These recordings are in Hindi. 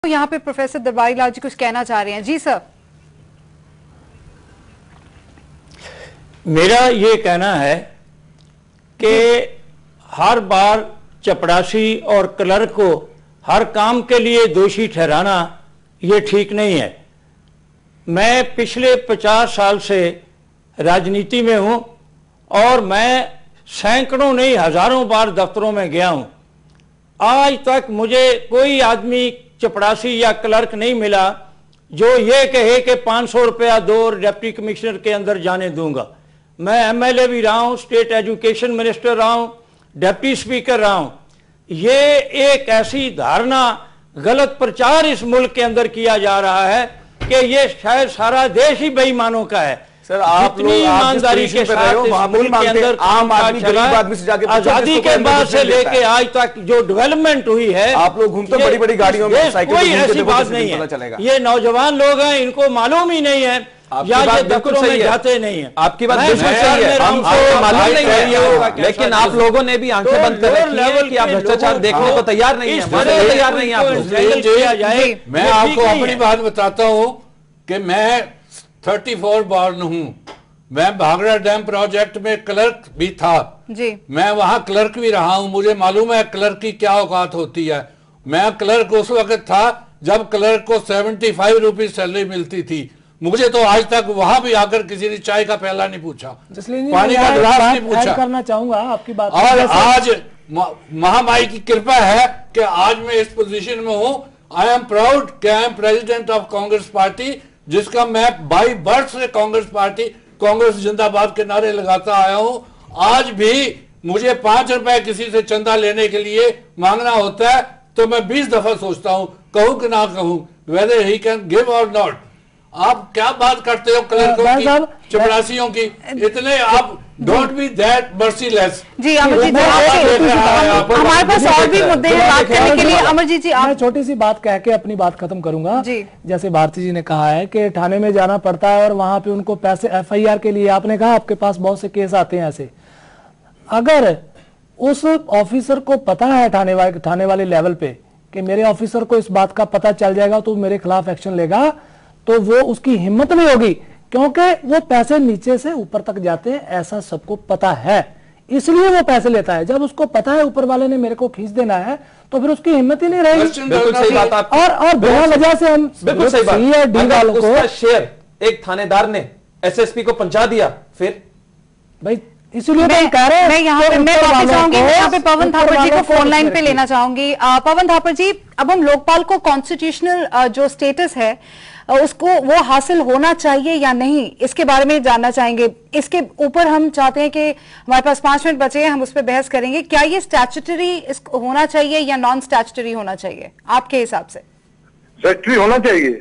यहाँ पे प्रोफेसर दरबारी लाल जी कुछ कहना चाह रहे हैं। जी सर। मेरा ये कहना है कि हर बार चपरासी और क्लर्क को हर काम के लिए दोषी ठहराना ये ठीक नहीं है। मैं पिछले 50 साल से राजनीति में हूं और मैं सैकड़ों नहीं हजारों बार दफ्तरों में गया हूं। आज तक मुझे कोई आदमी चपरासी या क्लर्क नहीं मिला जो ये कहे कि 500 रुपया दो और डिप्टी कमिश्नर के अंदर जाने दूंगा। मैं एमएलए भी रहा हूं, स्टेट एजुकेशन मिनिस्टर रहा हूं, डिप्टी स्पीकर रहा हूं। ये एक ऐसी धारणा, गलत प्रचार इस मुल्क के अंदर किया जा रहा है कि ये शायद सारा देश ही बेईमानों का है। सर, आप लोग ईमानदारी के साथ इस मुल्क के अंदर आम आदमी गरीब आदमी से जाके आजादी के बाद से लेके आज तक जो डेवलपमेंट हुई है, आप लोग घूमते बड़ी बड़ी गाड़ियों में, कोई ऐसी बात नहीं है। ये नौजवान लोग हैं, इनको मालूम ही नहीं है या ये दफ्तरों में जाते नहीं है। आपकी बात बिल्कुल सही है, हमको मालूम नहीं है, लेकिन आप लोगों ने भी आंखें बंद कर रखी हैं कि आप भ्रष्टाचार देखने को तैयार नहीं है, तैयार नहीं है आप लोग। मैं आपको अपनी बात बताता हूं कि मैं 34 बॉर्न हूं। मैं भाखड़ा डैम प्रोजेक्ट में क्लर्क भी था जी। मैं वहां क्लर्क भी रहा हूं, मुझे मालूम है क्लर्क की क्या औकात होती है। मैं क्लर्क उस वक्त था जब क्लर्क को 75 रुपीज सैलरी मिलती थी। मुझे तो आज तक वहां भी आकर किसी ने चाय का प्याला नहीं पूछा, पानी का गिलास नहीं पूछा। करना चाहूंगा आपकी बात। और आज महामाई की कृपा है कि आज मैं इस पोजीशन में हूं। आई एम प्राउड कि I am president of Congress party, जिसका मैं बाई बर्थ से कांग्रेस पार्टी, कांग्रेस जिंदाबाद के नारे लगाता आया हूं। आज भी मुझे 5 रुपए किसी से चंदा लेने के लिए मांगना होता है तो मैं 20 दफा सोचता हूं, कहूं कि ना कहूं, वेदर ही कैन गिव और नॉट। आप क्या बात करते हो क्लर्कों की, चपरासियों की, इतने आप डोंट बी दैट मर्सीलेस। जी अमरजीत जी, हमारे पास और भी मुद्दे हैं बात करने के लिए। अमरजीत जी, मैं छोटी सी बात कह के अपनी बात खत्म करूंगा। जैसे भारती जी ने कहा है कि थाने में जाना पड़ता है और वहां पे उनको पैसे एफआईआर के लिए, आपने कहा आपके पास बहुत से केस आते हैं ऐसे। अगर उस ऑफिसर को पता है थाने वाले लेवल पे कि मेरे ऑफिसर को इस बात का पता चल जाएगा तो मेरे खिलाफ एक्शन लेगा, तो वो उसकी हिम्मत नहीं होगी, क्योंकि वो पैसे नीचे से ऊपर तक जाते हैं, ऐसा सबको पता है, इसलिए वो पैसे लेता है। जब उसको पता है ऊपर वाले ने मेरे को खींच देना है तो फिर उसकी हिम्मत ही नहीं रहेगी। बिल्कुल सही बात आप, और बिना वजह से हम बिल्कुल सही बात, वालों को शेयर एक थानेदार ने एसएसपी को पहुंचा दिया, फिर भाई इसलिए कह रहे हैं। मैं यहाँ पे मैं वापस आऊंगी, मैं यहाँ पे पवन थापर जी को फोन लाइन पे लेना चाहूंगी। पवन थापर जी, अब हम लोकपाल को कॉन्स्टिट्यूशनल जो स्टेटस है उसको वो हासिल होना चाहिए या नहीं, इसके बारे में जानना चाहेंगे। इसके ऊपर हम चाहते हैं कि हमारे पास 5 मिनट बचे हैं, हम उस पर बहस करेंगे। क्या ये स्टैट्यूटरी होना चाहिए या नॉन स्टैट्यूटरी होना चाहिए आपके हिसाब से? स्टैट्यूटरी होना चाहिए।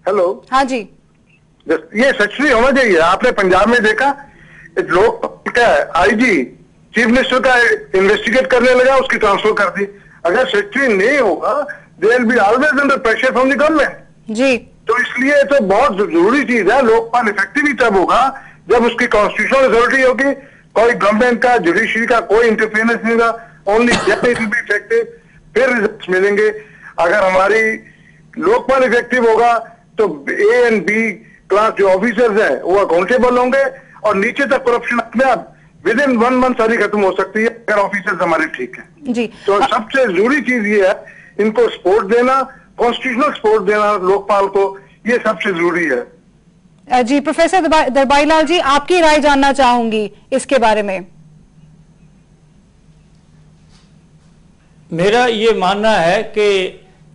हेलो, हाँ जी, ये स्टैट्यूटरी होना चाहिए। आपने पंजाब में देखा, लोग का आईजी चीफ मिनिस्टर का इन्वेस्टिगेट करने लगा, उसकी ट्रांसफर कर दी। अगर स्टैट्यूटरी नहीं होगा, they will be always under pressure from the government जी। तो इसलिए तो बहुत जरूरी चीज है। लोकपाल इफेक्टिव ही तब होगा जब उसकी कॉन्स्टिट्यूशनल अथॉरिटी होगी, कोई गवर्नमेंट का, जुडिशरी का कोई इंटरफेरेंस नहीं होगा, ओनली जब इट विल बी इफेक्टिव, फिर रिजल्ट्स मिलेंगे। अगर हमारी लोकपाल इफेक्टिव होगा तो ए एंड बी क्लास जो ऑफिसर्स हैं वो अकाउंटेबल होंगे और नीचे तक करप्शन अपने आप विद इन 1 मंथ सारी खत्म हो सकती है अगर ऑफिसर्स हमारे ठीक है जी। तो सबसे जरूरी चीज ये है, इनको सपोर्ट देना, कॉन्स्टिट्यूशनल सपोर्ट देना लोकपाल को, ये सबसे जरूरी है जी। प्रोफेसर दरबारी लाल जी, आपकी राय जानना चाहूंगी इसके बारे में। मेरा ये मानना है कि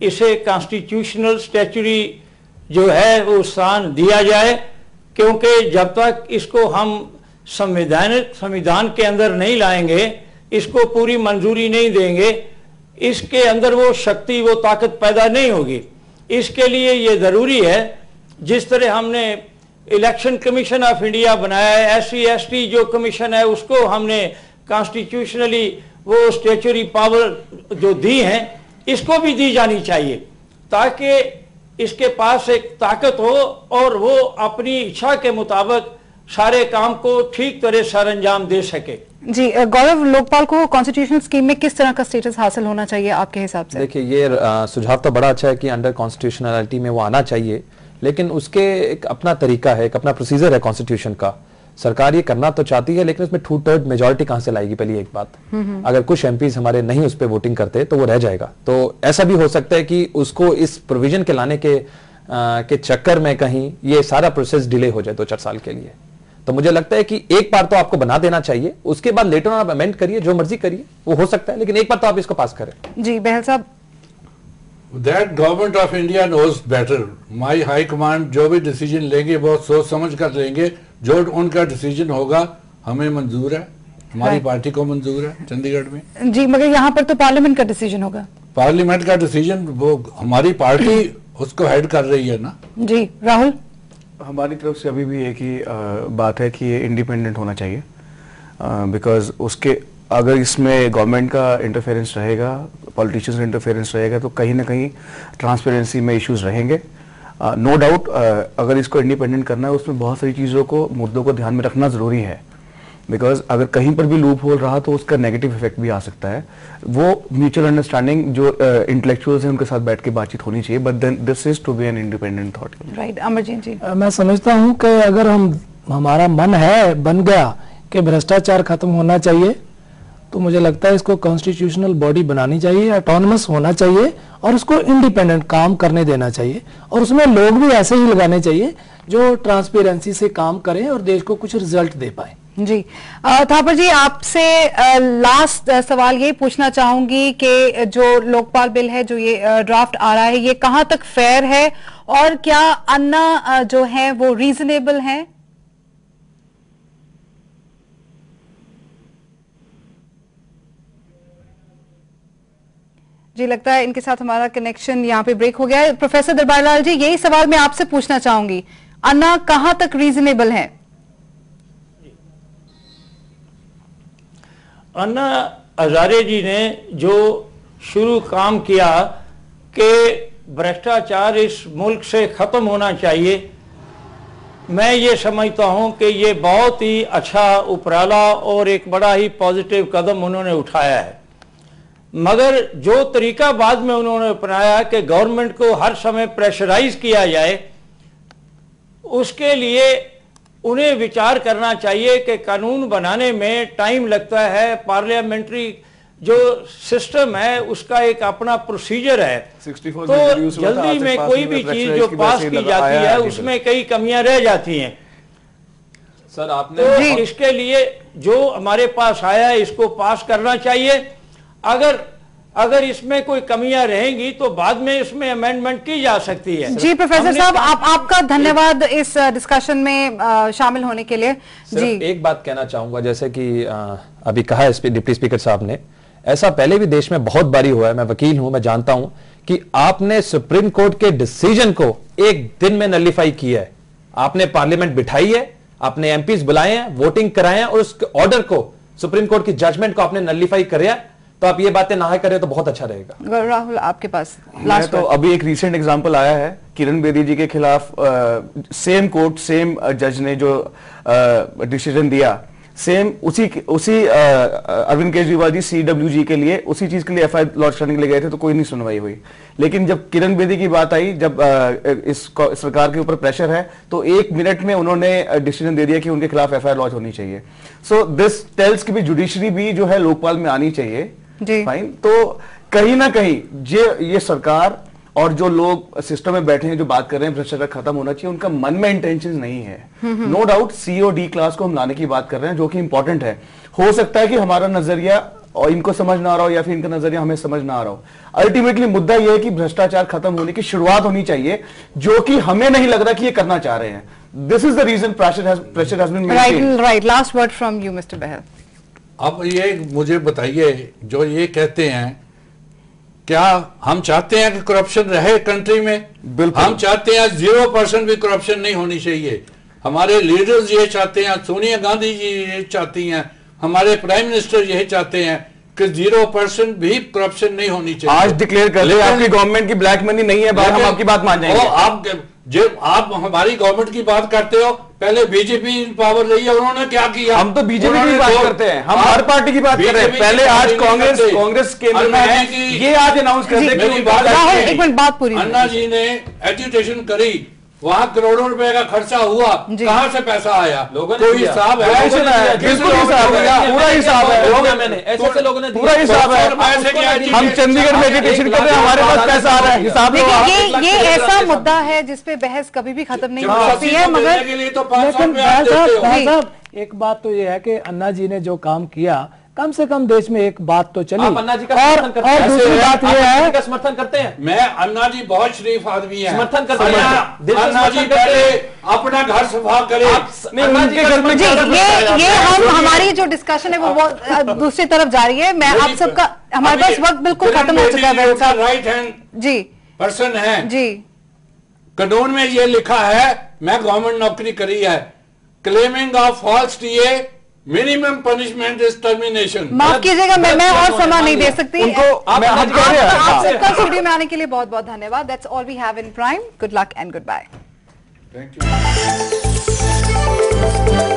इसे कॉन्स्टिट्यूशनल स्टैट्यूटरी जो है वो स्थान दिया जाए, क्योंकि जब तक इसको हम संविधान के अंदर नहीं लाएंगे, इसको पूरी मंजूरी नहीं देंगे, इसके अंदर वो शक्ति, वो ताकत पैदा नहीं होगी। इसके लिए ये ज़रूरी है, जिस तरह हमने इलेक्शन कमीशन ऑफ इंडिया बनाया है, SC ST जो कमीशन है उसको हमने कॉन्स्टिट्यूशनली वो स्टैट्यूटरी पावर जो दी हैं, इसको भी दी जानी चाहिए, ताकि इसके पास एक ताकत हो और वो अपनी इच्छा के मुताबिक सारे काम को ठीक तरह से अंजाम दे सके। जी गौरव, लोकपाल को कॉन्स्टिट्यूशनल स्कीम में किस तरह का स्टेटस हासिल होना चाहिए आपके हिसाब से? देखिए, ये सुझाव तो बड़ा अच्छा है कि अंडर कॉन्स्टिट्यूशनलिटी में वो आना चाहिए, लेकिन उसके एक अपना तरीका है, एक अपना प्रोसीजर है कॉन्स्टिट्यूशन का। सरकार ये करना तो चाहती है, लेकिन उसमें 2/3 मेजोरिटी कहां से लाएगी, पहली एक बात। अगर कुछ एमपीज हमारे नहीं उस पर वोटिंग करते तो वो रह जाएगा। तो ऐसा भी हो सकता है कि उसको इस प्रोविजन के लाने के चक्कर में कहीं ये सारा प्रोसेस डिले हो जाए 2-4 साल के लिए। तो मुझे लगता है कि एक बार तो आपको बना देना चाहिए, उसके बाद लेटर ऑन आप अमेंड करिए, जो मर्जी करिए, वो हो सकता है, लेकिन एक बार तो आप इसको पास करें। जी बहल साहब। That government of India knows better. My high command जो भी डिसीजन लेंगे बहुत सोच समझ कर लेंगे। जो उनका डिसीजन होगा हमें मंजूर है, हमारी पार्टी को मंजूर है चंडीगढ़ में। जी, मगर यहाँ पर तो पार्लियामेंट का डिसीजन होगा। पार्लियामेंट का डिसीजन वो हमारी पार्टी उसको हेड कर रही है ना। जी राहुल। हमारी तरफ से अभी भी एक ही बात है कि ये इंडिपेंडेंट होना चाहिए, बिकॉज उसके अगर इसमें गवर्नमेंट का इंटरफेरेंस रहेगा, पॉलिटिशियंस का इंटरफेरेंस रहेगा, तो कहीं ना कहीं ट्रांसपेरेंसी में इश्यूज रहेंगे। नो डाउट अगर इसको इंडिपेंडेंट करना है, उसमें बहुत सारी चीज़ों को, मुद्दों को ध्यान में रखना ज़रूरी है, बिकॉज अगर कहीं पर भी लूप होल रहा तो उसका नेगेटिव इफेक्ट भी आ सकता है। वो म्यूचुअल अंडरस्टैंडिंग जो इंटेलेक्चुअल्स हैं उनके साथ बैठ के बातचीत होनी चाहिए, but then this is to be an independent thought. Right, Amarjeet ji. मैं समझता हूं कि अगर हमारा मन है, बन गया कि भ्रष्टाचार खत्म होना चाहिए, तो मुझे लगता है इसको कॉन्स्टिट्यूशनल बॉडी बनानी चाहिए, ऑटोनमस होना चाहिए और उसको इंडिपेंडेंट काम करने देना चाहिए, और उसमें लोग भी ऐसे ही लगाने चाहिए जो ट्रांसपेरेंसी से काम करें और देश को कुछ रिजल्ट दे पाए। जी थापर जी, आपसे लास्ट सवाल ये पूछना चाहूंगी कि जो लोकपाल बिल है, जो ये ड्राफ्ट आ रहा है, ये कहां तक फेयर है और क्या अन्ना जो है वो रीजनेबल है? जी लगता है इनके साथ हमारा कनेक्शन यहाँ पे ब्रेक हो गया है। प्रोफेसर दरबार लाल जी, यही सवाल मैं आपसे पूछना चाहूंगी, अन्ना कहां तक रीजनेबल है? अन्ना हजारे जी ने जो शुरू काम किया कि भ्रष्टाचार इस मुल्क से खत्म होना चाहिए, मैं ये समझता हूं कि ये बहुत ही अच्छा उपराला और एक बड़ा ही पॉजिटिव कदम उन्होंने उठाया है। मगर जो तरीका बाद में उन्होंने अपनाया कि गवर्नमेंट को हर समय प्रेशराइज किया जाए, उसके लिए उन्हें विचार करना चाहिए कि कानून बनाने में टाइम लगता है, पार्लियामेंट्री जो सिस्टम है उसका एक अपना प्रोसीजर है, तो जल्दी में कोई भी चीज जो पास की जाती है उसमें कई कमियां रह जाती हैं। सर आपने तो इसके लिए जो हमारे पास आया है इसको पास करना चाहिए। अगर इसमें कोई कमियां रहेंगी तो बाद में इसमें अमेंडमेंट की जा सकती है। जी प्रोफेसर साहब, आपका धन्यवाद इस डिस्कशन में शामिल होने के लिए। जी एक बात कहना चाहूंगा, जैसे कि अभी कहा है डिप्टी स्पीकर साहब ने, ऐसा पहले भी देश में बहुत बारी हुआ है, मैं वकील हूं, मैं जानता हूं कि आपने सुप्रीम कोर्ट के डिसीजन को एक दिन में नलिफाई किया है। आपने पार्लियामेंट बिठाई है, आपने एमपीज बुलाए हैं, वोटिंग कराए हैं और उस ऑर्डर को, सुप्रीम कोर्ट की जजमेंट को आपने नलिफाई कराया। तो आप ये बातें ना करें तो बहुत अच्छा रहेगा। राहुल आपके पास लास्ट तो अभी एक रीसेंट एग्जांपल आया है, किरण बेदी जी के खिलाफ सेम कोर्ट, सेम जज ने जो डिसीजन दिया, सेम उसी अरविंद केजरीवाल जी CWG के लिए उसी चीज के लिए FIR लॉन्च करने के लिए गए थे, तो कोई नहीं सुनवाई हुई। लेकिन जब किरण बेदी की बात आई, जब इस सरकार के ऊपर प्रेशर है, तो 1 मिनट में उन्होंने डिसीजन दे दिया कि उनके खिलाफ FIR लॉन्च होनी चाहिए। सो दिस टेल्स की भी जुडिशरी भी जो है लोकपाल में आनी चाहिए। फाइन, तो कहीं ना कहीं ये सरकार और जो लोग सिस्टम में बैठे हैं जो बात कर रहे हैं भ्रष्टाचार खत्म होना चाहिए, उनका मन में इंटेंशन नहीं है। नो डाउट CO-D क्लास को हम लाने की बात कर रहे हैं, जो कि इंपॉर्टेंट है। हो सकता है कि हमारा नजरिया और इनको समझ ना आ रहा हो या फिर इनका नजरिया हमें समझ ना आ रहा हो। अल्टीमेटली मुद्दा यह है कि भ्रष्टाचार खत्म होने की शुरुआत होनी चाहिए, जो कि हमें नहीं लग रहा कि ये करना चाह रहे हैं। This is the reason pressure has been maintained. Right, last word from you mister Bahl. अब ये मुझे बताइए, जो ये कहते हैं, क्या हम चाहते हैं कि करप्शन रहे कंट्री में? बिल्कुल हम चाहते हैं 0% भी करप्शन नहीं होनी चाहिए। हमारे लीडर्स ये चाहते हैं, सोनिया गांधी जी ये चाहती हैं, हमारे प्राइम मिनिस्टर यही चाहते हैं कि 0% भी करप्शन नहीं होनी चाहिए। आज डिक्लेयर कर ले आपकी गवर्नमेंट की ब्लैक मनी नहीं है, हम आपकी बात मान जाएंगे। आप हमारी गवर्नमेंट की बात करते हो, पहले बीजेपी पावर रही है, उन्होंने क्या किया? हम तो बीजेपी की बात करते हैं, हम हर पार्टी की बात कर रहे हैं। पहले आज कांग्रेस केंद्र में है, ये आज अनाउंस करते हैं। एक मिनट बात पूरी। अन्ना जी ने एजुटेशन करी, वहां करोड़ों रुपए का खर्चा हुआ, कहां से पैसा आया? कोई हिसाब है? बिल्कुल हिसाब है, पूरा हिसाब है। मैंने ऐसे लोगों ने पूरा हिसाब है। हम चंडीगढ़ में एजुकेशन कर रहे हैं, हमारे पास पैसा आ रहा है, हिसाब। ये ऐसा मुद्दा है जिसपे बहस कभी भी खत्म नहीं हो सकती है, मगर लेकिन एक बात तो ये है कि अन्ना जी ने जो काम किया, कम से कम देश में एक बात तो चली। आप अन्ना जी का समर्थन करते हैं? और दूसरी बात ये है का समर्थन करते हैं। मैं अन्ना जी बहुत शरीफ आदमी है, समर्थन करते हैं। अन्ना जी पहले अपना घर सफा करे। उनके घर में ये हम हमारी जो डिस्कशन है वो दूसरी तरफ जा रही है। मैं आप सबका, हमारे पास वक्त बिल्कुल खत्म हो चुका है। राइट हैंड जी पर्सन है जी। कानून में ये लिखा है, मैं गवर्नमेंट नौकरी करी है, claiming of false TA minimum punishment is termination. माफ कीजिएगा, मैं और समय नहीं दे सकती। आप सबका स्टूडियो में आने के लिए बहुत बहुत धन्यवाद। That's all we have in prime. Good luck and goodbye. Thank you.